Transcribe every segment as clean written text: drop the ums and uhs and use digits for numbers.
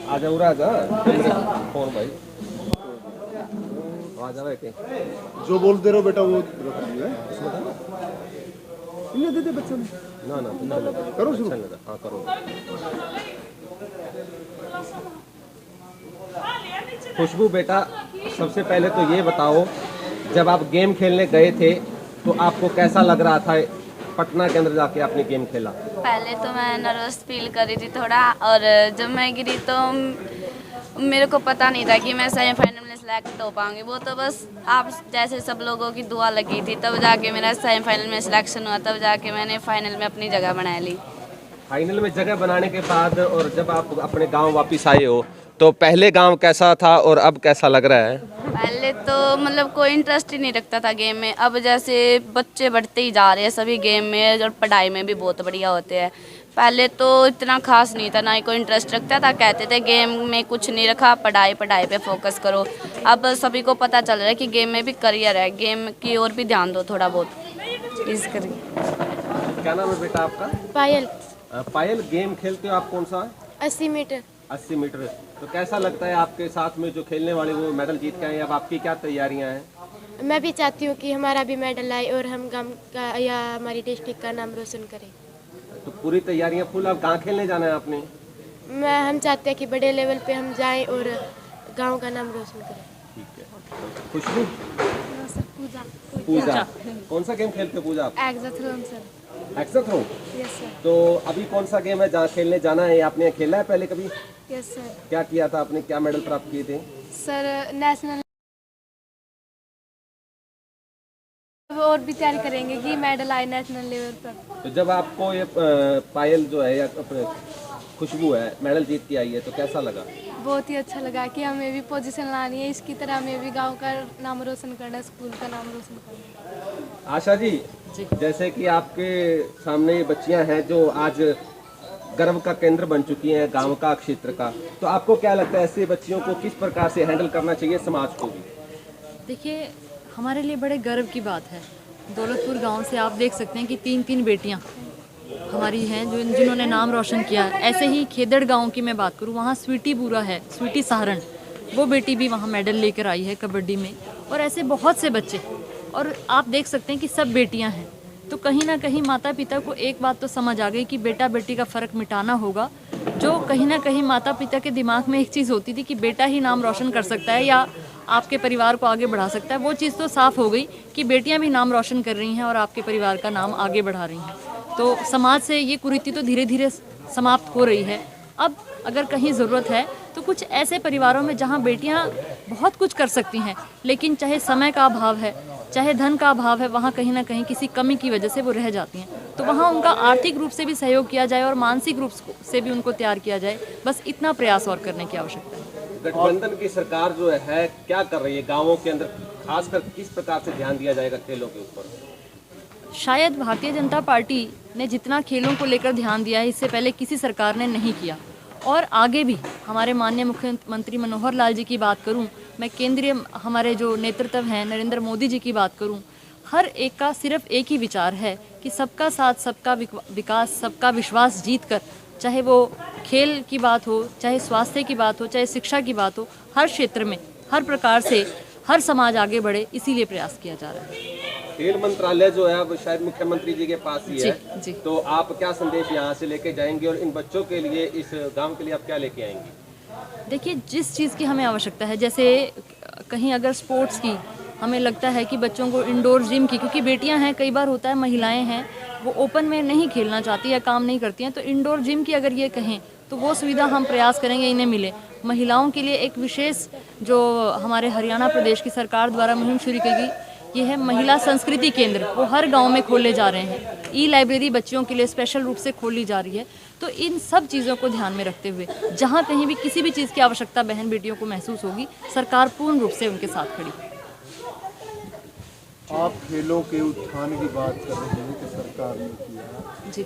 आजा उरा आजा फोन भाई आजा बैठे जो बोलते रहो बेटा वो रख लिया इन्हें दे दे बच्चों ने ना ना करो शुरू हाँ करो। खुशबू बेटा, सबसे पहले तो ये बताओ, जब आप गेम खेलने गए थे तो आपको कैसा लग रहा था पटना के अंदर जाके आपने गेम खेला? पहले तो मैं नर्वस फील कर रही थी थोड़ा, और जब मैं गिरी तो मेरे को पता नहीं था कि मैं सेमीफाइनल में सिलेक्ट हो पाऊंगी। वो तो बस आप जैसे सब लोगों की दुआ लगी थी, तब जाके मेरा सेमीफाइनल में सिलेक्शन हुआ, तब जाके मैंने फाइनल में अपनी जगह बना ली। फाइनल में जगह बनाने के बाद और जब आप अपने गांव वापस आए हो तो पहले गांव कैसा था और अब कैसा लग रहा है? पहले तो मतलब कोई इंटरेस्ट ही नहीं रखता था गेम में, अब जैसे बच्चे बढ़ते ही जा रहे हैं सभी गेम में, और पढ़ाई में भी बहुत बढ़िया होते हैं। पहले तो इतना खास नहीं था, ना ही कोई इंटरेस्ट रखता था, कहते थे गेम में कुछ नहीं रखा, पढ़ाई पे फोकस करो। अब सभी को पता चल रहा है कि गेम में भी करियर है, गेम की ओर भी ध्यान दो थोड़ा बहुत, इस करिए। क्या नाम है बेटा आपका? पायल। पायल, गेम खेलते हो आप कौन सा? 80 मीटर। 80 मीटर। तो कैसा लगता है आपके साथ में जो खेलने वाले वो मेडल जीत के आए, अब आपकी क्या तैयारियां हैं? मैं भी चाहती हूँ कि हमारा भी मेडल आए और हम गांव का या हमारी डिस्ट्रिक्ट का नाम रोशन करें। तो पूरी तैयारियां फुल, अब कहाँ खेलने जाना है आपने? हम चाहते हैं कि बड़े लेवल पे हम जाएं और गांव का नाम रोशन करें। ठीक है। खुशबू? पूजा। पूजा, कौन सा गेम खेलते हो पूजा आप? एग्जाथ्रोन सर। एक्साथ्रो? Yes sir. तो अभी कौन सा गेम है जहाँ खेलने जाना है? आपने खेला है पहले कभी? Yes sir. क्या किया था आपने, क्या मेडल प्राप्त किए थे? सर नेशनल और भी तैयारी करेंगे कि मेडल आए नेशनल लेवल पर। तो जब आपको ये पायल जो है या अपने खुशबू है मेडल जीत के आई है तो कैसा लगा? बहुत ही अच्छा लगा कि हमें भी पोजीशन लानी है, इसकी तरह हमें भी गांव का नाम रोशन करना है, स्कूल का नाम रोशन करना है। आशा जी, जैसे कि आपके सामने ये बच्चियां हैं जो आज गर्व का केंद्र बन चुकी हैं गांव का, क्षेत्र का, तो आपको क्या लगता है ऐसे बच्चियों को किस प्रकार से हैंडल करना चाहिए समाज को भी? देखिए, हमारे लिए बड़े गर्व की बात है। दौलतपुर गांव से आप देख सकते हैं कि 3 बेटियां हमारी हैं जिन्होंने नाम रोशन किया है। ऐसे ही खेदड़ गांव की मैं बात करूं, वहाँ स्वीटी बुरा है, स्वीटी सहारण, वो बेटी भी वहाँ मेडल लेकर आई है कबड्डी में, और ऐसे बहुत से बच्चे। और आप देख सकते हैं कि सब बेटियां हैं, तो कहीं ना कहीं माता पिता को एक बात तो समझ आ गई कि बेटा बेटी का फ़र्क मिटाना होगा। जो कहीं ना कहीं माता पिता के दिमाग में एक चीज़ होती थी कि बेटा ही नाम रोशन कर सकता है या आपके परिवार को आगे बढ़ा सकता है, वो चीज़ तो साफ़ हो गई कि बेटियां भी नाम रोशन कर रही हैं और आपके परिवार का नाम आगे बढ़ा रही हैं। तो समाज से ये कुरीति तो धीरे धीरे समाप्त हो रही है। अब अगर कहीं ज़रूरत है तो कुछ ऐसे परिवारों में जहाँ बेटियाँ बहुत कुछ कर सकती हैं, लेकिन चाहे समय का अभाव है, चाहे धन का अभाव है, वहाँ कहीं ना कहीं किसी कमी की वजह से वो रह जाती हैं, तो वहाँ उनका आर्थिक रूप से भी सहयोग किया जाए और मानसिक रूप से भी उनको तैयार किया जाए। बस इतना प्रयास और करने की आवश्यकता है। गठबंधन की सरकार जो है क्या कर रही है गाँवों के अंदर, खासकर किस प्रकार से ध्यान दिया जाएगा खेलों के ऊपर? शायद भारतीय जनता पार्टी ने जितना खेलों को लेकर ध्यान दिया है, इससे पहले किसी सरकार ने नहीं किया, और आगे भी हमारे माननीय मुख्यमंत्री मनोहर लाल जी की बात करूं, मैं केंद्रीय हमारे जो नेतृत्व हैं नरेंद्र मोदी जी की बात करूं, हर एक का सिर्फ एक ही विचार है कि सबका साथ, सबका विकास, सबका विश्वास जीत कर, चाहे वो खेल की बात हो, चाहे स्वास्थ्य की बात हो, चाहे शिक्षा की बात हो, हर क्षेत्र में हर प्रकार से हर समाज आगे बढ़े, इसीलिए प्रयास किया जा रहा है। खेल मंत्रालय जो है वो शायद मुख्यमंत्री जी के पास ही है, जी। तो आप क्या संदेश यहाँ से लेके जाएंगे और इन बच्चों के लिए, इस गांव के लिए आप क्या लेके आएंगे? देखिए, जिस चीज़ की हमें आवश्यकता है, जैसे कहीं अगर स्पोर्ट्स की हमें लगता है कि बच्चों को इंडोर जिम की, क्योंकि बेटियां हैं, कई बार होता है महिलाएं हैं वो ओपन में नहीं खेलना चाहती या काम नहीं करती हैं, तो इंडोर जिम की अगर ये कहें तो वो सुविधा हम प्रयास करेंगे इन्हें मिले। महिलाओं के लिए एक विशेष जो हमारे हरियाणा प्रदेश की सरकार द्वारा मुहिम शुरू की गई, ये है महिला संस्कृति केंद्र, वो हर गांव में खोले जा रहे हैं। ई लाइब्रेरी बच्चियों के लिए स्पेशल रूप से खोली जा रही है। तो इन सब चीज़ों को ध्यान में रखते हुए जहां कहीं भी किसी भी चीज़ की आवश्यकता बहन बेटियों को महसूस होगी, सरकार पूर्ण रूप से उनके साथ खड़ी है। आप खेलों के उत्थान की बात कर रहे हैं कि सरकार ने किया जी,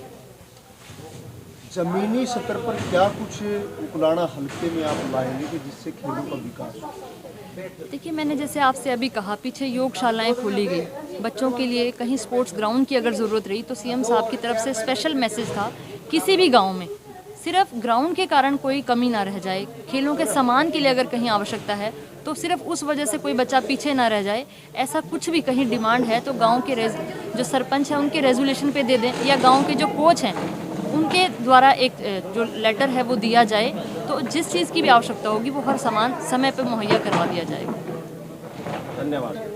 जमीनी स्तर पर क्या कुछ उकलाना हल्के में आप लाएंगे कि जिससे खेलों का विकास हो? देखिए, मैंने जैसे आपसे अभी कहा, पीछे योगशालाएं खोली गई बच्चों के लिए, कहीं स्पोर्ट्स ग्राउंड की अगर ज़रूरत रही तो सीएम साहब की तरफ से स्पेशल मैसेज था, किसी भी गांव में सिर्फ ग्राउंड के कारण कोई कमी ना रह जाए, खेलों के सामान के लिए अगर कहीं आवश्यकता है तो सिर्फ उस वजह से कोई बच्चा पीछे ना रह जाए, ऐसा कुछ भी कहीं डिमांड है तो गांव के जो सरपंच हैं उनके रेजोल्यूशन पे दे दें, या गांव के जो कोच हैं उनके द्वारा एक जो लेटर है वो दिया जाए, तो जिस चीज़ की भी आवश्यकता होगी वो हर सामान समय पर मुहैया करवा दिया जाएगा। धन्यवाद।